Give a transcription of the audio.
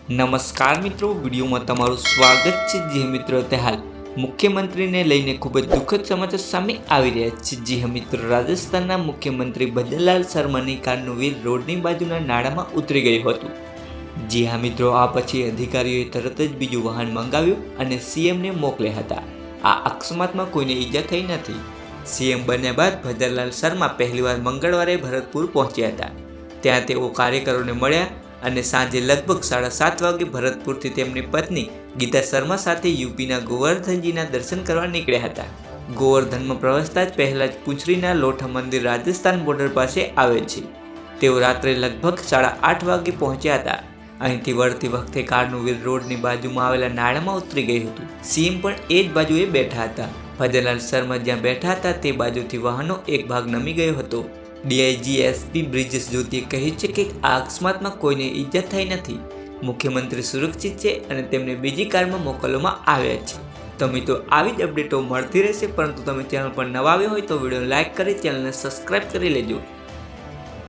નમસ્કાર મિત્રો, વિડીયોમાં તમારું સ્વાગત છે। જે મિત્રો હાલ મુખ્યમંત્રીને લઈને ખૂબ જ દુઃખદ સમાચાર સામે આવી રહ્યા છે। જી હા મિત્રો, રાજસ્થાનના મુખ્યમંત્રી ભજનલાલ શર્માની કારનું વ્હીલ રોડની બાજુના નાળામાં ઉતરી ગયું હતું। જી હા મિત્રો, આ પછી અધિકારીઓએ તરત જ બીજું વાહન મંગાવ્યું અને સીએમને મોકલ્યા હતા। આ અકસ્માતમાં કોઈને ઈજા થઈ નથી। સીએમ બન્યા બાદ ભજનલાલ શર્મા પહેલીવાર મંગળવારે ભરતપુર પહોંચ્યા હતા। ત્યાં તેઓ કાર્યકરોને મળ્યા અને સાંજે લગભગ 7:30 વાગે ભરતપુરથી તેમની પત્ની ગીતા શર્મા સાથે યુપીના ગોવર્ધનજીના દર્શન કરવા નીકળ્યા હતા। ગોવર્ધનમાં પ્રવેશતા જ પહેલા જ પુંછરીના લોઠા મંદિર રાજસ્થાન બોર્ડર પાસે આવે છે। તેઓ રાત્રે લગભગ 8:30 વાગે પહોંચ્યા હતા। અહીંથી વળતી વખતે કારનું વ્હીલ રોડની બાજુમાં આવેલા નાળામાં ઉતરી ગયું હતું। સીએમ પણ એ જ બાજુએ બેઠા હતા। ભજનલાલ શર્મા જ્યાં બેઠા હતા તે બાજુથી વાહનનો એક ભાગ નમી ગયો હતો। ડીઆઈજી એસપી બ્રિજેશ જ્યોતિએ કહ્યું છે કે આ અકસ્માતમાં કોઈને ઈજા થઈ નથી। મુખ્યમંત્રી સુરક્ષિત છે અને તેમને બીજી કારમાં મોકલવામાં આવ્યા છે। તો મિત્રો, આવી જ અપડેટો મળતી રહેશે, પરંતુ તમે ચેનલ પર નવા આવ્યો હોય તો વિડીયોને લાઇક કરી ચેનલને સબસ્ક્રાઇબ કરી લેજો।